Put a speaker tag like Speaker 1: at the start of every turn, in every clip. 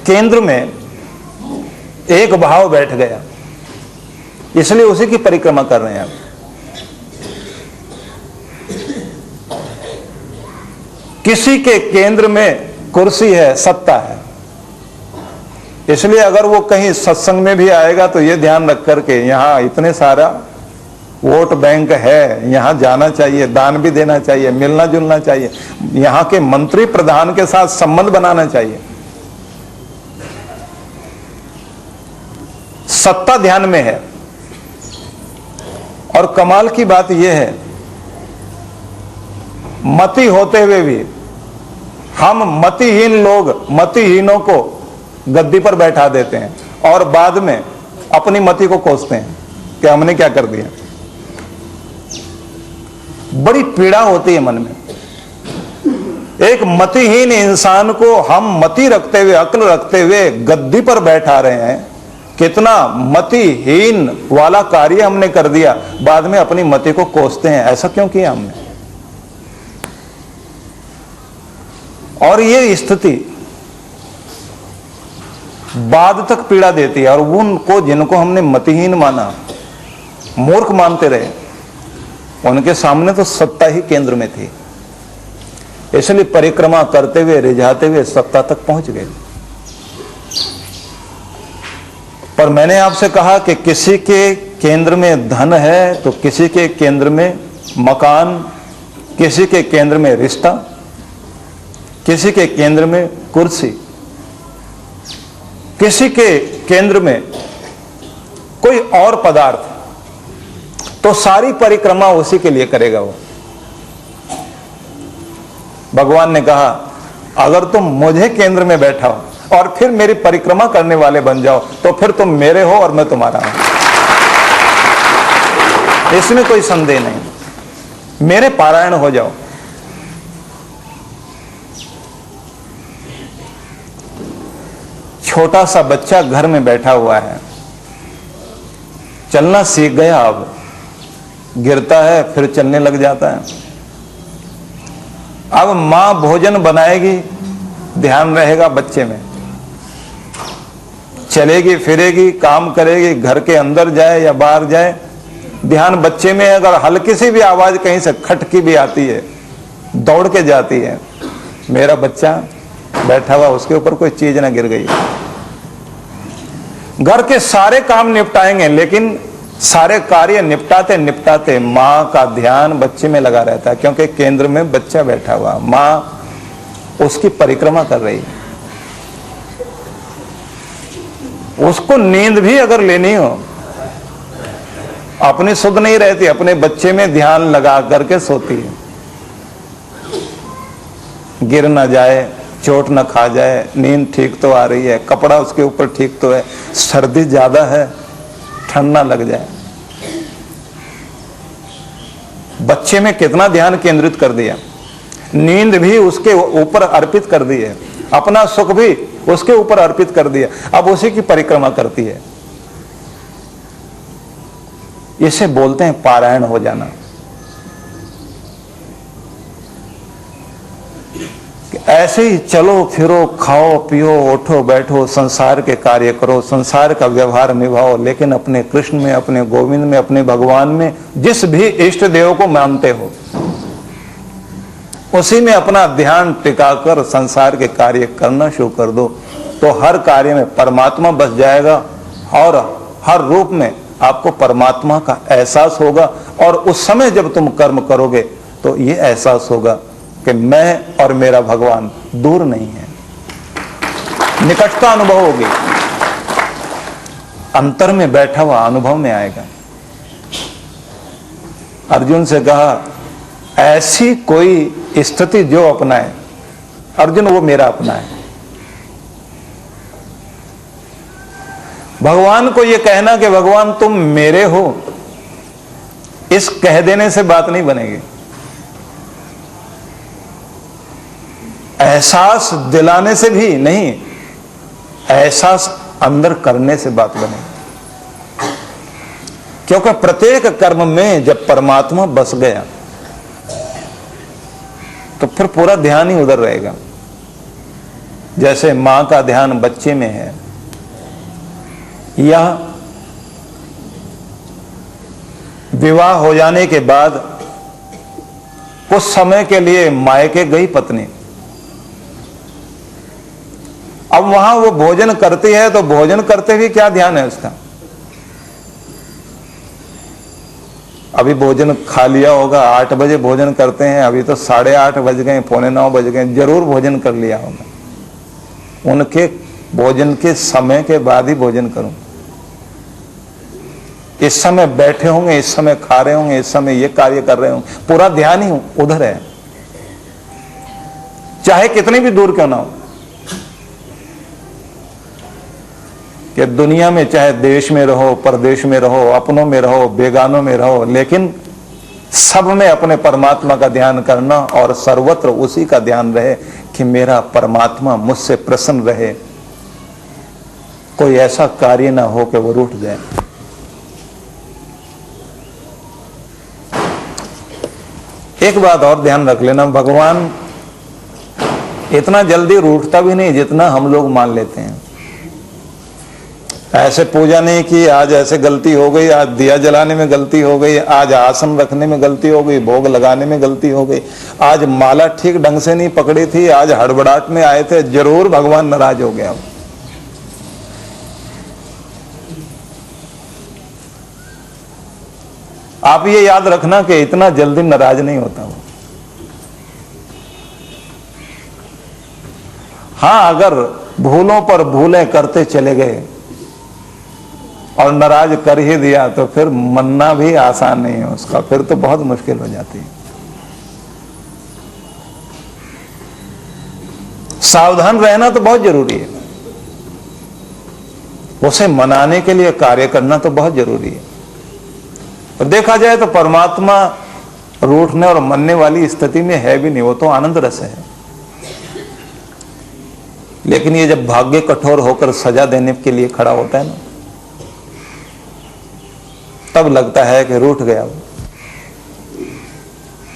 Speaker 1: केंद्र में एक भाव बैठ गया, इसलिए उसी की परिक्रमा कर रहे हैं आप। किसी के केंद्र में कुर्सी है, सत्ता है, इसलिए अगर वो कहीं सत्संग में भी आएगा तो ये ध्यान रख करके यहां इतने सारा वोट बैंक है, यहां जाना चाहिए, दान भी देना चाहिए, मिलना जुलना चाहिए, यहां के मंत्री प्रधान के साथ संबंध बनाना चाहिए। सत्ता ध्यान में है। और कमाल की बात यह है, मति होते हुए भी हम मतिहीन लोग मतिहीनों को गद्दी पर बैठा देते हैं और बाद में अपनी मति को कोसते हैं कि हमने क्या कर दिया। बड़ी पीड़ा होती है मन में। एक मतिहीन इंसान को हम मति रखते हुए, अक्ल रखते हुए गद्दी पर बैठा रहे हैं। कितना मतिहीन वाला कार्य हमने कर दिया, बाद में अपनी मति को कोसते हैं, ऐसा क्यों किया हमने। और ये स्थिति बाद तक पीड़ा देती है। और उनको जिनको हमने मतिहीन माना, मूर्ख मानते रहे, उनके सामने तो सत्ता ही केंद्र में थी, इसलिए परिक्रमा करते हुए, रिझाते हुए सत्ता तक पहुंच गए। पर मैंने आपसे कहा कि किसी के केंद्र में धन है तो किसी के केंद्र में मकान, किसी के केंद्र में रिश्ता, किसी के केंद्र में कुर्सी, किसी के केंद्र में कोई और पदार्थ, तो सारी परिक्रमा उसी के लिए करेगा वो। भगवान ने कहा अगर तुम मुझे केंद्र में बैठा हो और फिर मेरी परिक्रमा करने वाले बन जाओ तो फिर तुम मेरे हो और मैं तुम्हारा हूं, इसमें कोई संदेह नहीं। मेरे पारायण हो जाओ। छोटा सा बच्चा घर में बैठा हुआ है, चलना सीख गया, अब गिरता है फिर चलने लग जाता है। अब मां भोजन बनाएगी, ध्यान रहेगा बच्चे में, चलेगी फिरेगी, काम करेगी, घर के अंदर जाए या बाहर जाए, ध्यान बच्चे में। अगर हल्की सी भी आवाज कहीं से खटकी भी आती है, दौड़ के जाती है, मेरा बच्चा बैठा हुआ, उसके ऊपर कोई चीज ना गिर गई। घर के सारे काम निपटाएंगे, लेकिन सारे कार्य निपटाते निपटाते मां का ध्यान बच्चे में लगा रहता है, क्योंकि केंद्र में बच्चा बैठा हुआ, मां उसकी परिक्रमा कर रही है। उसको नींद भी अगर लेनी हो, अपनी सुध नहीं रहती, अपने बच्चे में ध्यान लगा करके सोती है। गिर ना जाए, चोट ना खा जाए, नींद ठीक तो आ रही है, कपड़ा उसके ऊपर ठीक तो है, सर्दी ज्यादा है, ठंड ना लग जाए। बच्चे में कितना ध्यान केंद्रित कर दिया, नींद भी उसके ऊपर अर्पित कर दी है, अपना सुख भी उसके ऊपर अर्पित कर दिया, अब उसी की परिक्रमा करती है। इसे बोलते हैं पारायण हो जाना। ऐसे ही चलो फिरो, खाओ पियो, उठो बैठो, संसार के कार्य करो, संसार का व्यवहार निभाओ, लेकिन अपने कृष्ण में, अपने गोविंद में, अपने भगवान में, जिस भी इष्ट देव को मानते हो, उसी में अपना ध्यान टिकाकर संसार के कार्य करना शुरू कर दो, तो हर कार्य में परमात्मा बस जाएगा और हर रूप में आपको परमात्मा का एहसास होगा। और उस समय जब तुम कर्म करोगे तो ये एहसास होगा कि मैं और मेरा भगवान दूर नहीं है, निकटता अनुभव होगी, अंतर में बैठा हुआ अनुभव में आएगा। अर्जुन से कहा ऐसी कोई स्थिति जो अपनाए, अर्जुन वो मेरा अपना है। भगवान को ये कहना कि भगवान तुम मेरे हो, इस कह देने से बात नहीं बनेगी, एहसास दिलाने से भी नहीं, एहसास अंदर करने से बात बनेगी। क्योंकि प्रत्येक कर्म में जब परमात्मा बस गया तो फिर पूरा ध्यान ही उधर रहेगा। जैसे मां का ध्यान बच्चे में है, या विवाह हो जाने के बाद कुछ समय के लिए मायके गई पत्नी, अब वहां वो भोजन करती है तो भोजन करते हुए क्या ध्यान है उसका? अभी भोजन खा लिया होगा, 8 बजे भोजन करते हैं, अभी तो 8:30 बज गए, 8:45 बज गए, जरूर भोजन कर लिया होगा। उनके भोजन के समय के बाद ही भोजन करूं। इस समय बैठे होंगे, इस समय खा रहे होंगे, इस समय ये कार्य कर रहे होंगे, पूरा ध्यान ही उधर है, चाहे कितनी भी दूर क्यों ना हो। कि दुनिया में चाहे देश में रहो, परदेश में रहो, अपनों में रहो, बेगानों में रहो, लेकिन सब में अपने परमात्मा का ध्यान करना, और सर्वत्र उसी का ध्यान रहे कि मेरा परमात्मा मुझसे प्रसन्न रहे, कोई ऐसा कार्य ना हो कि वो रूठ जाए। एक बात और ध्यान रख लेना, भगवान इतना जल्दी रूठता भी नहीं जितना हम लोग मान लेते हैं। ऐसे पूजा नहीं की, आज ऐसे गलती हो गई, आज दिया जलाने में गलती हो गई, आज आसन रखने में गलती हो गई, भोग लगाने में गलती हो गई, आज माला ठीक ढंग से नहीं पकड़ी थी, आज हड़बड़ाहट में आए थे, जरूर भगवान नाराज हो गया। आप ये याद रखना कि इतना जल्दी नाराज नहीं होता हूं। हां, अगर भूलों पर भूलें करते चले गए और नाराज कर ही दिया तो फिर मनना भी आसान नहीं है उसका, फिर तो बहुत मुश्किल हो जाती है। सावधान रहना तो बहुत जरूरी है, उसे मनाने के लिए कार्य करना तो बहुत जरूरी है। और देखा जाए तो परमात्मा रूठने और मनने वाली स्थिति में है भी नहीं, वो तो आनंद रस है। लेकिन ये जब भाग्य कठोर होकर सजा देने के लिए खड़ा होता है ना, तब लगता है कि रूठ गया वो,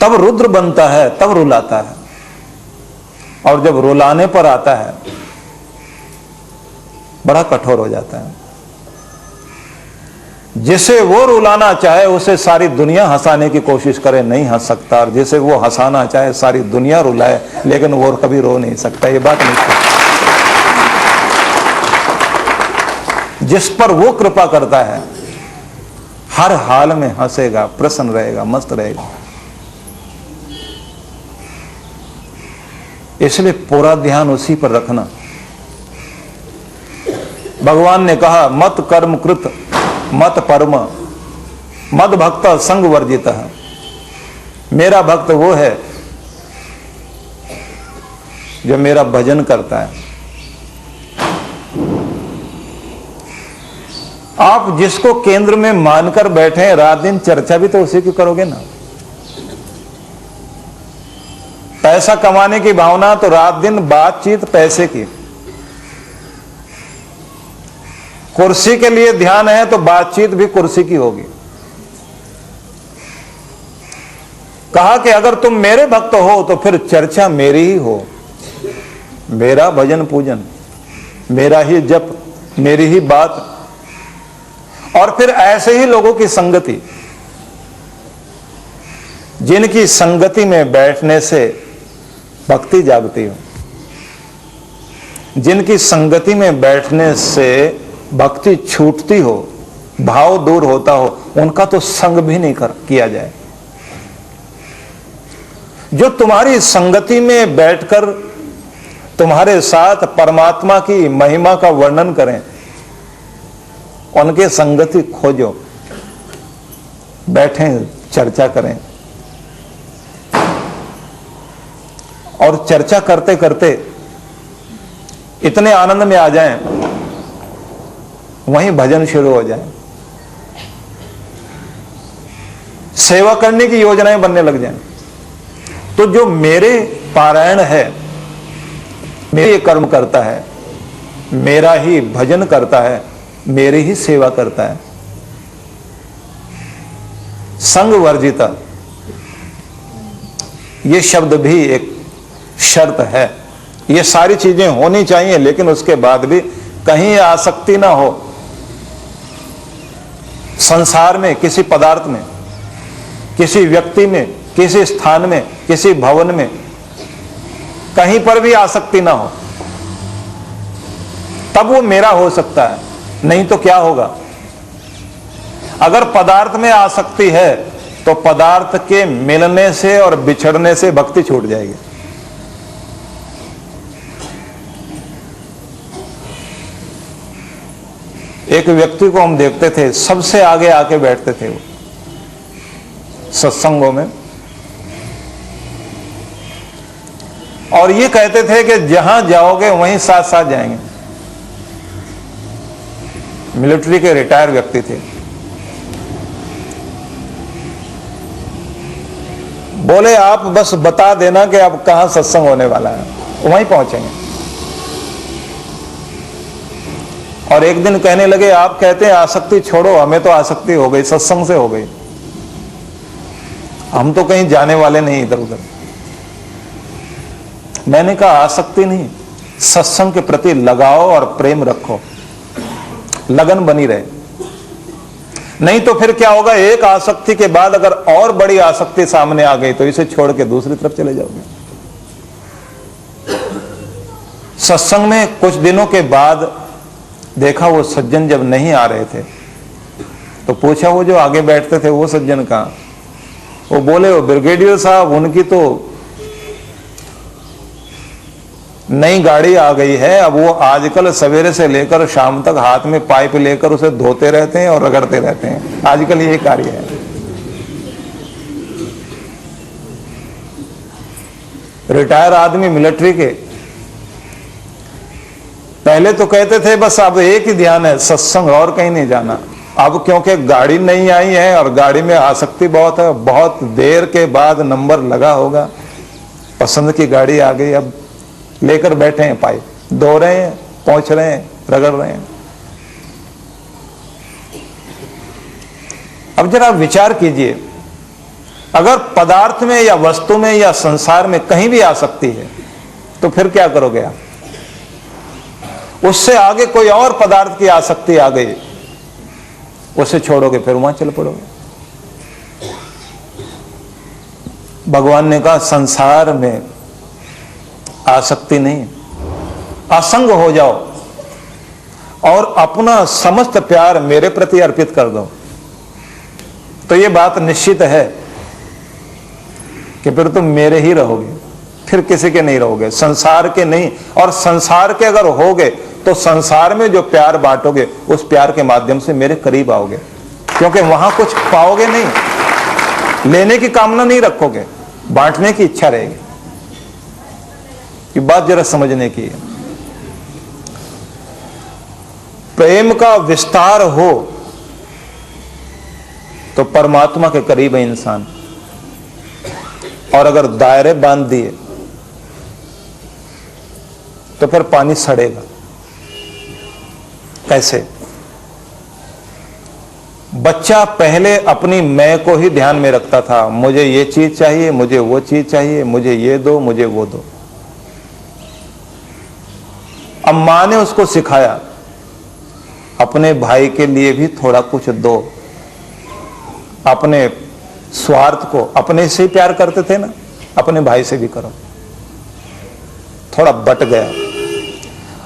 Speaker 1: तब रुद्र बनता है, तब रुलाता है। और जब रुलाने पर आता है बड़ा कठोर हो जाता है। जिसे वो रुलाना चाहे उसे सारी दुनिया हंसाने की कोशिश करे, नहीं हंस सकता, और जिसे वो हंसाना चाहे सारी दुनिया रुलाए, लेकिन वो कभी रो नहीं सकता। ये बात नहीं सकता। जिस पर वो कृपा करता है हर हाल में हंसेगा, प्रसन्न रहेगा, मस्त रहेगा। इसलिए पूरा ध्यान उसी पर रखना। भगवान ने कहा, मत कर्म कृत मत परम मद भक्त संग वर्जित है। मेरा भक्त वो है जो मेरा भजन करता है। आप जिसको केंद्र में मानकर बैठे हैं, रात दिन चर्चा भी तो उसी की करोगे ना। पैसा कमाने की भावना तो रात दिन बातचीत पैसे की, कुर्सी के लिए ध्यान है तो बातचीत भी कुर्सी की होगी। कहा कि अगर तुम मेरे भक्त हो तो फिर चर्चा मेरी ही हो, मेरा भजन पूजन, मेरा ही जप, मेरी ही बात। और फिर ऐसे ही लोगों की संगति, जिनकी संगति में बैठने से भक्ति जागती हो, जिनकी संगति में बैठने से भक्ति छूटती हो, भाव दूर होता हो, उनका तो संग भी नहीं किया जाए। जो तुम्हारी संगति में बैठकर तुम्हारे साथ परमात्मा की महिमा का वर्णन करें, उनके संगति खोजो, बैठें, चर्चा करें। और चर्चा करते करते इतने आनंद में आ जाएं, वहीं भजन शुरू हो जाए, सेवा करने की योजनाएं बनने लग जाएं। तो जो मेरे पारायण है, मेरे कर्म करता है, मेरा ही भजन करता है, मेरी ही सेवा करता है, संग वर्जिता, ये शब्द भी एक शर्त है ये सारी चीजें होनी चाहिए, लेकिन उसके बाद भी कहीं आसक्ति ना हो संसार में, किसी पदार्थ में, किसी व्यक्ति में, किसी स्थान में, किसी भवन में, कहीं पर भी आसक्ति ना हो, तब वो मेरा हो सकता है। नहीं तो क्या होगा? अगर पदार्थ में आसक्ति है तो पदार्थ के मिलने से और बिछड़ने से भक्ति छूट जाएगी। एक व्यक्ति को हम देखते थे, सबसे आगे आके बैठते थे वो सत्संगों में, और ये कहते थे कि जहां जाओगे वहीं साथ साथ जाएंगे। मिलिट्री के रिटायर व्यक्ति थे। बोले आप बस बता देना कि अब कहां सत्संग होने वाला है, वहीं पहुंचेंगे। और एक दिन कहने लगे, आप कहते हैं आसक्ति छोड़ो, हमें तो आसक्ति हो गई, सत्संग से हो गई, हम तो कहीं जाने वाले नहीं इधर उधर। मैंने कहा आसक्ति नहीं, सत्संग के प्रति लगाओ और प्रेम रखो, लगन बनी रहे। नहीं तो फिर क्या होगा, एक आसक्ति के बाद अगर और बड़ी आसक्ति सामने आ गई तो इसे छोड़ के दूसरी तरफ चले जाओगे। सत्संग में कुछ दिनों के बाद देखा वो सज्जन जब नहीं आ रहे थे तो पूछा वो जो आगे बैठते थे वो सज्जन कहां? वो बोले वो ब्रिगेडियर साहब, उनकी तो नई गाड़ी आ गई है, अब वो आजकल सवेरे से लेकर शाम तक हाथ में पाइप लेकर उसे धोते रहते हैं और रगड़ते रहते हैं, आजकल ये कार्य है। रिटायर आदमी मिलिट्री के, पहले तो कहते थे बस अब एक ही ध्यान है, सत्संग, और कहीं नहीं जाना। अब क्योंकि गाड़ी नहीं आई है और गाड़ी में आसक्ति बहुत है, बहुत देर के बाद नंबर लगा होगा, पसंद की गाड़ी आ गई, अब लेकर बैठे हैं, पाइप धो रहे हैं, पहुंच रहे हैं, रगड़ रहे हैं। अब जरा विचार कीजिए, अगर पदार्थ में या वस्तु में या संसार में कहीं भी आसक्ति है तो फिर क्या करोगे आप? उससे आगे कोई और पदार्थ की आसक्ति आ गई, उसे छोड़ोगे, फिर वहां चल पड़ोगे। भगवान ने कहा संसार में आसक्ति नहीं, असंग हो जाओ और अपना समस्त प्यार मेरे प्रति अर्पित कर दो। तो ये बात निश्चित है कि फिर तुम मेरे ही रहोगे, फिर किसी के नहीं रहोगे, संसार के नहीं। और संसार के अगर होगे तो संसार में जो प्यार बांटोगे उस प्यार के माध्यम से मेरे करीब आओगे, क्योंकि वहां कुछ पाओगे नहीं, लेने की कामना नहीं रखोगे, बांटने की इच्छा रहेगी। ये बात जरा समझने की है। प्रेम का विस्तार हो तो परमात्मा के करीब है इंसान, और अगर दायरे बांध दिए तो फिर पानी सड़ेगा। कैसे? बच्चा पहले अपनी मैं को ही ध्यान में रखता था, मुझे ये चीज चाहिए, मुझे वो चीज चाहिए, मुझे ये दो, मुझे वो दो। अब मां ने उसको सिखाया अपने भाई के लिए भी थोड़ा कुछ दो, अपने स्वार्थ को, अपने से ही प्यार करते थे ना, अपने भाई से भी करो। थोड़ा बट गया।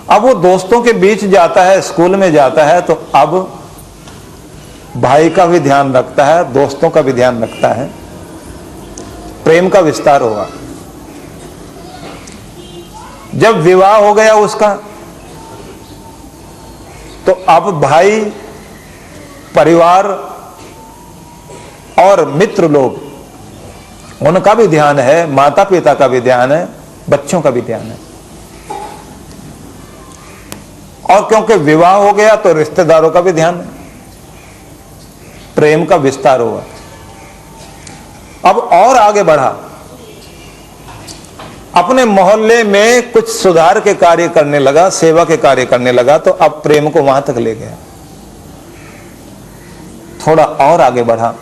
Speaker 1: अब वो दोस्तों के बीच जाता है, स्कूल में जाता है, तो अब भाई का भी ध्यान रखता है, दोस्तों का भी ध्यान रखता है। प्रेम का विस्तार होगा। जब विवाह हो गया उसका, तो अब भाई, परिवार और मित्र लोग, उनका भी ध्यान है, माता पिता का भी ध्यान है, बच्चों का भी ध्यान है। और क्योंकि विवाह हो गया तो रिश्तेदारों का भी ध्यान है। प्रेम का विस्तार हुआ। अब और आगे बढ़ा, अपने मोहल्ले में कुछ सुधार के कार्य करने लगा, सेवा के कार्य करने लगा, तो अब प्रेम को वहां तक ले गया। थोड़ा और आगे बढ़ा,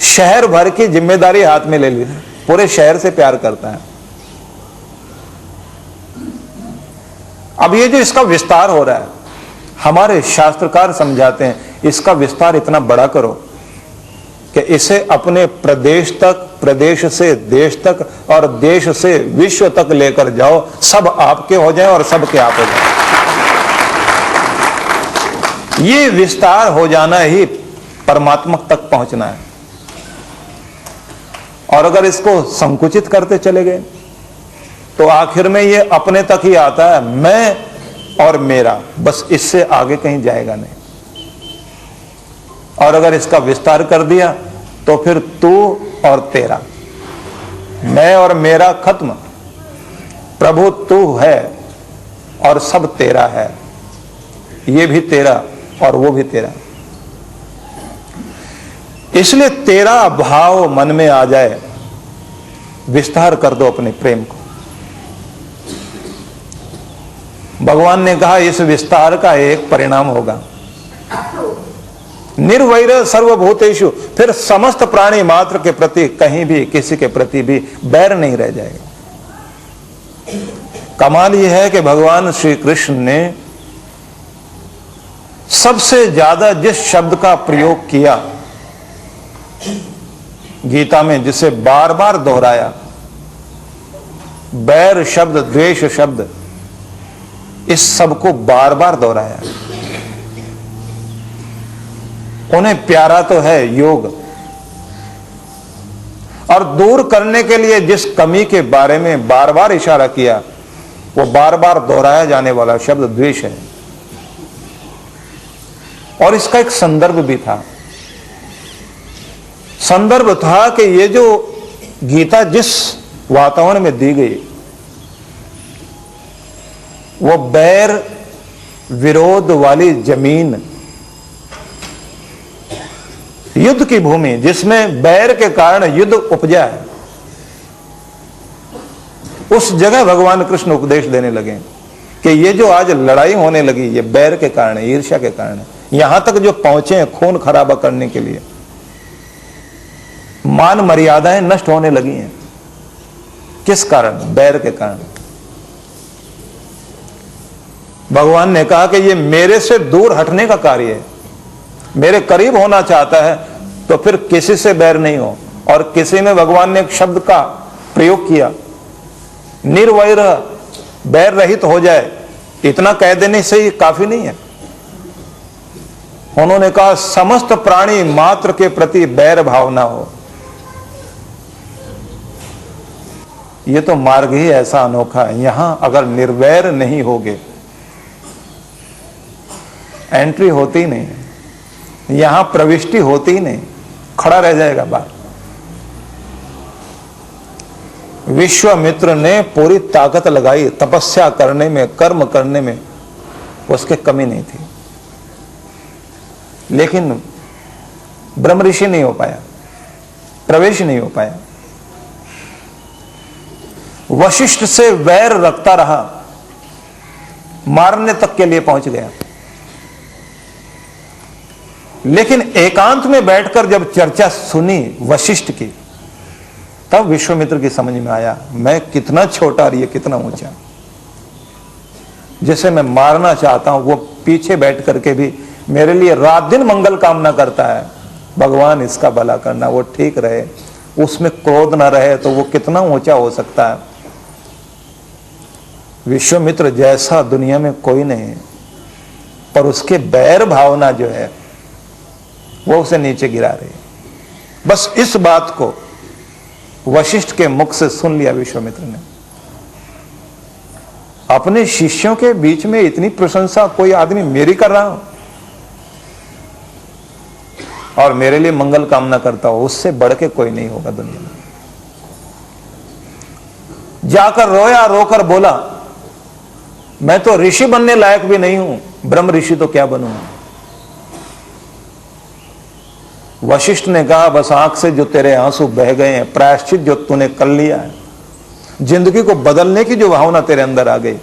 Speaker 1: शहर भर की जिम्मेदारी हाथ में ले ली, पूरे शहर से प्यार करता है। अब ये जो इसका विस्तार हो रहा है, हमारे शास्त्रकार समझाते हैं इसका विस्तार इतना बड़ा करो कि इसे अपने प्रदेश तक, प्रदेश से देश तक और देश से विश्व तक लेकर जाओ, सब आपके हो जाए और सबके आप हो जाए। ये विस्तार हो जाना ही परमात्मा तक पहुंचना है। और अगर इसको संकुचित करते चले गए तो आखिर में ये अपने तक ही आता है, मैं और मेरा, बस इससे आगे कहीं जाएगा नहीं। और अगर इसका विस्तार कर दिया तो फिर तू और तेरा, मैं और मेरा खत्म, प्रभु तू है और सब तेरा है, ये भी तेरा और वो भी तेरा। इसलिए तेरा भाव मन में आ जाए, विस्तार कर दो अपने प्रेम को। भगवान ने कहा इस विस्तार का एक परिणाम होगा, निर्वैर सर्वभूतेषु, फिर समस्त प्राणी मात्र के प्रति कहीं भी किसी के प्रति भी बैर नहीं रह जाएगा। कमाल यह है कि भगवान श्री कृष्ण ने सबसे ज्यादा जिस शब्द का प्रयोग किया गीता में, जिसे बार बार दोहराया, बैर शब्द, द्वेष शब्द, इस सब को बार बार दोहराया। उन्हें प्यारा तो है योग, और दूर करने के लिए जिस कमी के बारे में बार बार इशारा किया, वो बार बार दोहराया जाने वाला शब्द द्वेष है। और इसका एक संदर्भ भी था। संदर्भ था कि ये जो गीता जिस वातावरण में दी गई, वो बैर विरोध वाली जमीन, युद्ध की भूमि, जिसमें बैर के कारण युद्ध उपजा है, उस जगह भगवान कृष्ण उपदेश देने लगे कि ये जो आज लड़ाई होने लगी, ये बैर के कारण, ईर्ष्या के कारण, यहां तक जो पहुंचे हैं खून खराबा करने के लिए, मान मर्यादाएं नष्ट होने लगी हैं। किस कारण? बैर के कारण। भगवान ने कहा कि ये मेरे से दूर हटने का कार्य है। मेरे करीब होना चाहता है तो फिर किसी से बैर नहीं हो। और किसी में भगवान ने एक शब्द का प्रयोग किया, निर्वैर, बैर रहित हो जाए, इतना कह देने से ही काफी नहीं है। उन्होंने कहा समस्त प्राणी मात्र के प्रति बैर भावना हो। ये तो मार्ग ही ऐसा अनोखा है। यहां अगर निर्वैर नहीं होगे, एंट्री होती नहीं, यहां प्रविष्टि होती ही नहीं, खड़ा रह जाएगा बात। विश्वामित्र ने पूरी ताकत लगाई तपस्या करने में, कर्म करने में, उसके कमी नहीं थी, लेकिन ब्रह्म ऋषि नहीं हो पाया, प्रवेश नहीं हो पाया। वशिष्ठ से वैर रखता रहा, मारने तक के लिए पहुंच गया। लेकिन एकांत में बैठकर जब चर्चा सुनी वशिष्ठ की, तब विश्वामित्र की समझ में आया, मैं कितना छोटा और ये कितना ऊंचा। जिसे मैं मारना चाहता हूं वो पीछे बैठ करके भी मेरे लिए रात दिन मंगल कामना करता है। भगवान इसका भला करना, वो ठीक रहे, उसमें क्रोध ना रहे, तो वो कितना ऊंचा हो सकता है। विश्वामित्र जैसा दुनिया में कोई नहीं, पर उसके बैर भावना जो है वो उसे नीचे गिरा रही है। बस इस बात को वशिष्ठ के मुख से सुन लिया विश्वामित्र ने। अपने शिष्यों के बीच में इतनी प्रशंसा कोई आदमी मेरी कर रहा हो और मेरे लिए मंगल कामना करता हो, उससे बढ़ के कोई नहीं होगा दुनिया में। जाकर रोया, रोकर बोला, मैं तो ऋषि बनने लायक भी नहीं हूं, ब्रह्म ऋषि तो क्या बनूंगा। वशिष्ठ ने कहा बस आंख से जो तेरे आंसू बह गए हैं, प्रायश्चित जो तूने कर लिया है, जिंदगी को बदलने की जो भावना तेरे अंदर आ गई,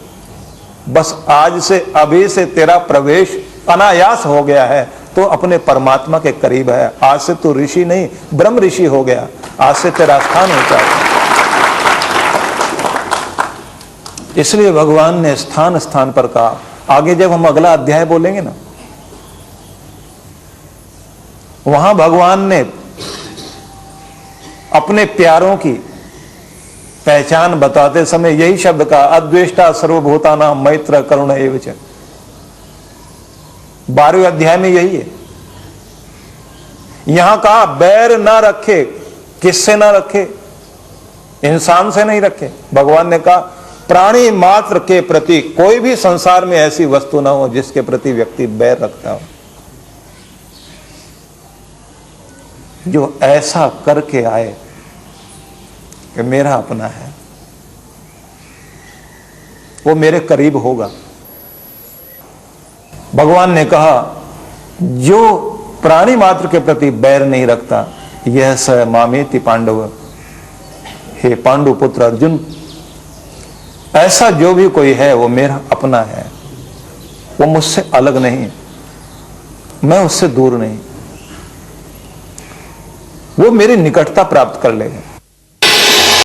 Speaker 1: बस आज से, अभी से तेरा प्रवेश अनायास हो गया है, तो अपने परमात्मा के करीब है। आज से तू ऋषि नहीं ब्रह्म ऋषि हो गया, आज से तेरा स्थान ऊंचा है। इसलिए भगवान ने स्थान स्थान पर कहा। आगे जब हम अगला अध्याय बोलेंगे ना, वहां भगवान ने अपने प्यारों की पहचान बताते समय यही शब्द कहा, अद्वेष्टा सर्वभूतानां मैत्र करुण एव च। 12वें अध्याय में यही है। यहां कहा बैर ना रखे। किससे ना रखे? इंसान से नहीं रखे। भगवान ने कहा प्राणी मात्र के प्रति कोई भी संसार में ऐसी वस्तु ना हो जिसके प्रति व्यक्ति बैर रखता हो। जो ऐसा करके आए कि मेरा अपना है, वो मेरे करीब होगा। भगवान ने कहा जो प्राणी मात्र के प्रति बैर नहीं रखता, यह स मामेति पांडव। हे पांडु पुत्र अर्जुन, ऐसा जो भी कोई है वो मेरा अपना है। वो मुझसे अलग नहीं, मैं उससे दूर नहीं। वो मेरी निकटता प्राप्त कर लेगा।